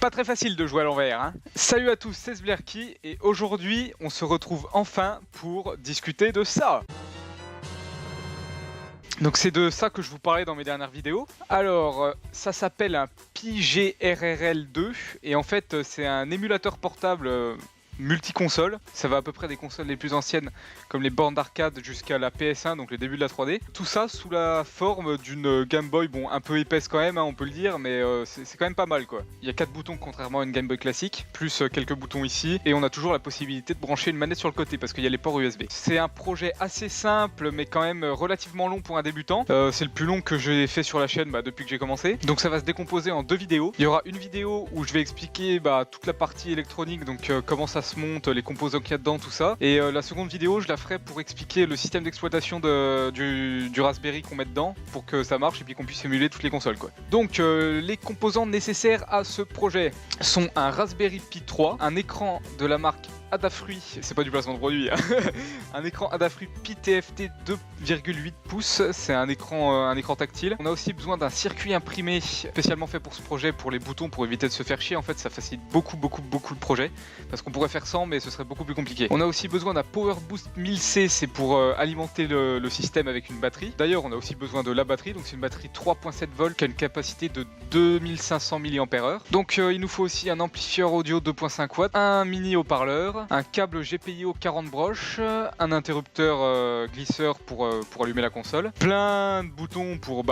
Pas très facile de jouer à l'envers, hein. Salut à tous, c'est Sblerky et aujourd'hui on se retrouve enfin pour discuter de ça. Donc c'est de ça que je vous parlais dans mes dernières vidéos. Alors ça s'appelle un PGRRL2 et en fait c'est un émulateur portable multi-console. Ça va à peu près des consoles les plus anciennes comme les bornes d'arcade jusqu'à la PS1, donc le début de la 3D. Tout ça sous la forme d'une Game Boy, bon un peu épaisse quand même, hein, on peut le dire, mais c'est quand même pas mal quoi. Il y a 4 boutons contrairement à une Game Boy classique, plus quelques boutons ici, et on a toujours la possibilité de brancher une manette sur le côté parce qu'il y a les ports USB. C'est un projet assez simple mais quand même relativement long pour un débutant. C'est le plus long que j'ai fait sur la chaîne depuis que j'ai commencé. Donc ça va se décomposer en 2 vidéos. Il y aura une vidéo où je vais expliquer toute la partie électronique, donc comment ça se monte, les composants qu'il y a dedans, tout ça. Et la seconde vidéo, je la ferai pour expliquer le système d'exploitation du Raspberry qu'on met dedans pour que ça marche et puis qu'on puisse émuler toutes les consoles quoi. Donc les composants nécessaires à ce projet sont un Raspberry Pi 3, un écran de la marque Adafruit, c'est pas du placement de produit, hein. Un écran Adafruit Pi TFT 2,8 pouces, c'est un écran tactile. On a aussi besoin d'un circuit imprimé spécialement fait pour ce projet, pour les boutons, pour éviter de se faire chier. En fait ça facilite beaucoup le projet, parce qu'on pourrait faire sans mais ce serait beaucoup plus compliqué. On a aussi besoin d'un Power Boost 1000C, c'est pour alimenter le système avec une batterie. D'ailleurs on a aussi besoin de la batterie, donc c'est une batterie 3.7 volts qui a une capacité de 2500 mAh. Donc il nous faut aussi un amplifieur audio 2.5 watts, un mini haut-parleur, un câble GPIO 40 broches, un interrupteur glisseur pour allumer la console, plein de boutons pour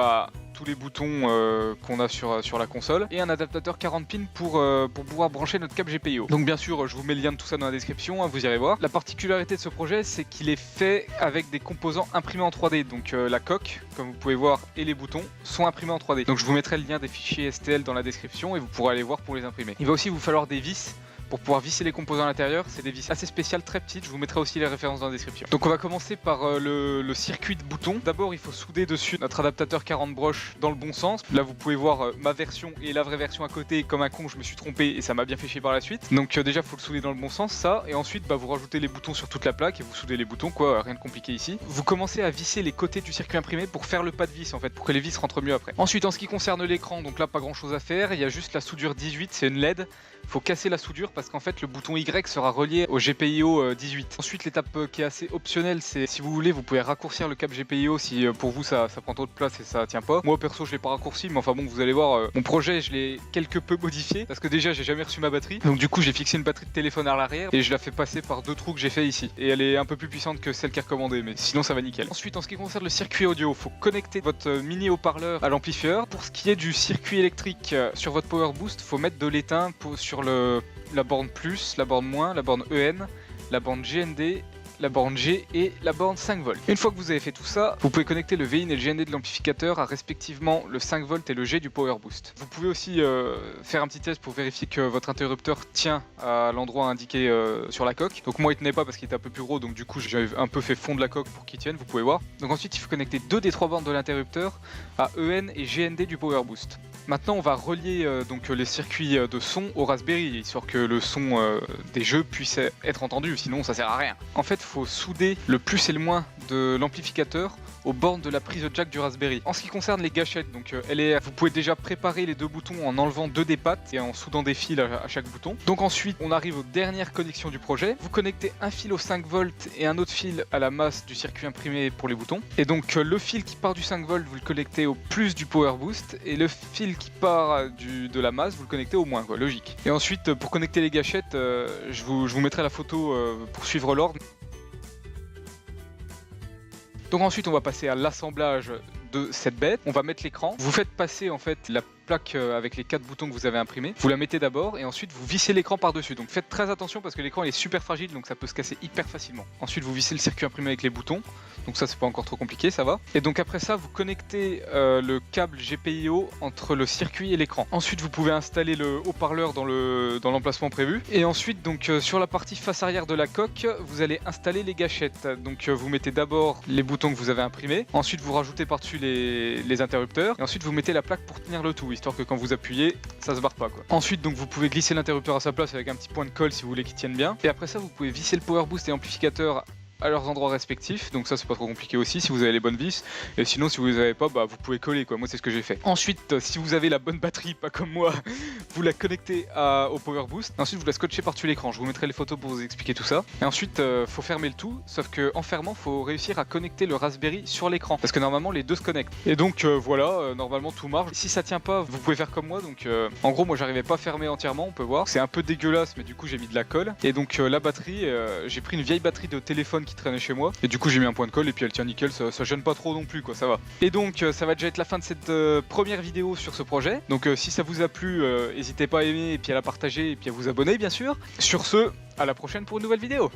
tous les boutons qu'on a sur la console, et un adaptateur 40 pins pour pouvoir brancher notre câble GPIO. Donc bien sûr je vous mets le lien de tout ça dans la description, hein, vous irez voir. La particularité de ce projet c'est qu'il est fait avec des composants imprimés en 3D, donc la coque comme vous pouvez voir et les boutons sont imprimés en 3D. Donc je vous mettrai le lien des fichiers STL dans la description et vous pourrez aller voir pour les imprimer. Il va aussi vous falloir des vis pour pouvoir visser les composants à l'intérieur. C'est des vis assez spéciales, très petites, je vous mettrai aussi les références dans la description. Donc on va commencer par le circuit de boutons. D'abord il faut souder dessus notre adaptateur 40 broches dans le bon sens. Là vous pouvez voir ma version et la vraie version à côté. Comme un con je me suis trompé et ça m'a bien fait chier par la suite. Donc déjà il faut le souder dans le bon sens, ça, et ensuite vous rajoutez les boutons sur toute la plaque et vous soudez les boutons quoi, rien de compliqué ici. Vous commencez à visser les côtés du circuit imprimé pour faire le pas de vis en fait, pour que les vis rentrent mieux après. Ensuite en ce qui concerne l'écran, donc là pas grand chose à faire, il y a juste la soudure 18, c'est une LED. Faut casser la soudure parce qu'en fait le bouton Y sera relié au GPIO 18. Ensuite l'étape qui est assez optionnelle, c'est si vous voulez vous pouvez raccourcir le câble GPIO si pour vous ça prend trop de place et ça tient pas. Moi perso je l'ai pas raccourci mais enfin bon vous allez voir mon projet je l'ai quelque peu modifié parce que déjà j'ai jamais reçu ma batterie. Donc du coup j'ai fixé une batterie de téléphone à l'arrière et je la fais passer par 2 trous que j'ai fait ici. Et elle est un peu plus puissante que celle qui est recommandée mais sinon ça va nickel. Ensuite en ce qui concerne le circuit audio, faut connecter votre mini haut-parleur à l'amplifieur. Pour ce qui est du circuit électrique sur votre Power Boost, faut mettre de l'étain sur la borne plus, la borne moins, la borne EN, la borne GND, la borne G et la borne 5 volts. Une fois que vous avez fait tout ça, vous pouvez connecter le VIN et le GND de l'amplificateur à respectivement le 5 volts et le G du Power Boost. Vous pouvez aussi faire un petit test pour vérifier que votre interrupteur tient à l'endroit indiqué sur la coque. Donc moi il tenait pas parce qu'il était un peu plus gros, donc du coup j'ai un peu fait fondre la coque pour qu'il tienne, vous pouvez voir. Donc ensuite il faut connecter 2 des 3 bornes de l'interrupteur à EN et GND du Power Boost. Maintenant on va relier les circuits de son au Raspberry, histoire que le son des jeux puisse être entendu, sinon ça sert à rien. En fait il faut souder le plus et le moins de l'amplificateur aux bornes de la prise jack du Raspberry. En ce qui concerne les gâchettes, donc vous pouvez déjà préparer les 2 boutons en enlevant 2 des pattes et en soudant des fils à chaque bouton. Donc ensuite on arrive aux dernières connexions du projet. Vous connectez un fil au 5 volts et un autre fil à la masse du circuit imprimé pour les boutons. Et donc le fil qui part du 5 volts vous le connectez au plus du Power Boost et le fil qui part de la masse vous le connectez au moins quoi, logique. Et ensuite pour connecter les gâchettes, je vous mettrai la photo pour suivre l'ordre. Donc ensuite on va passer à l'assemblage de cette bête, on va mettre l'écran, vous faites passer en fait la plaque avec les 4 boutons que vous avez imprimés, vous la mettez d'abord et ensuite vous vissez l'écran par dessus, donc faites très attention parce que l'écran est super fragile donc ça peut se casser hyper facilement. Ensuite vous vissez le circuit imprimé avec les boutons, donc ça c'est pas encore trop compliqué, ça va. Et donc après ça vous connectez le câble GPIO entre le circuit et l'écran. Ensuite vous pouvez installer le haut-parleur dans l'emplacement prévu. Et ensuite donc sur la partie face arrière de la coque vous allez installer les gâchettes. Donc vous mettez d'abord les boutons que vous avez imprimés, ensuite vous rajoutez par-dessus les interrupteurs et ensuite vous mettez la plaque pour tenir le tout, histoire que quand vous appuyez ça se barre pas quoi. Ensuite donc vous pouvez glisser l'interrupteur à sa place avec un petit point de colle si vous voulez qu'il tienne bien. Et après ça vous pouvez visser le Power Boost et l'amplificateur à leurs endroits respectifs, donc ça c'est pas trop compliqué aussi si vous avez les bonnes vis, et sinon si vous les avez pas, bah vous pouvez coller quoi, moi c'est ce que j'ai fait. Ensuite si vous avez la bonne batterie, pas comme moi, vous la connectez au power boost, ensuite vous la scotchez par-dessus l'écran, je vous mettrai les photos pour vous expliquer tout ça, et ensuite faut fermer le tout, sauf que en fermant faut réussir à connecter le Raspberry sur l'écran, parce que normalement les deux se connectent, et donc voilà, normalement tout marche. Si ça tient pas, vous pouvez faire comme moi, donc en gros moi j'arrivais pas à fermer entièrement, on peut voir, c'est un peu dégueulasse mais du coup j'ai mis de la colle, et donc la batterie, j'ai pris une vieille batterie de téléphone qui traînait chez moi, et du coup j'ai mis un point de colle et puis elle tient nickel, ça gêne pas trop non plus quoi, ça va. Et donc ça va déjà être la fin de cette première vidéo sur ce projet, donc si ça vous a plu, n'hésitez pas à aimer et puis à la partager et puis à vous abonner bien sûr. Sur ce, à la prochaine pour une nouvelle vidéo.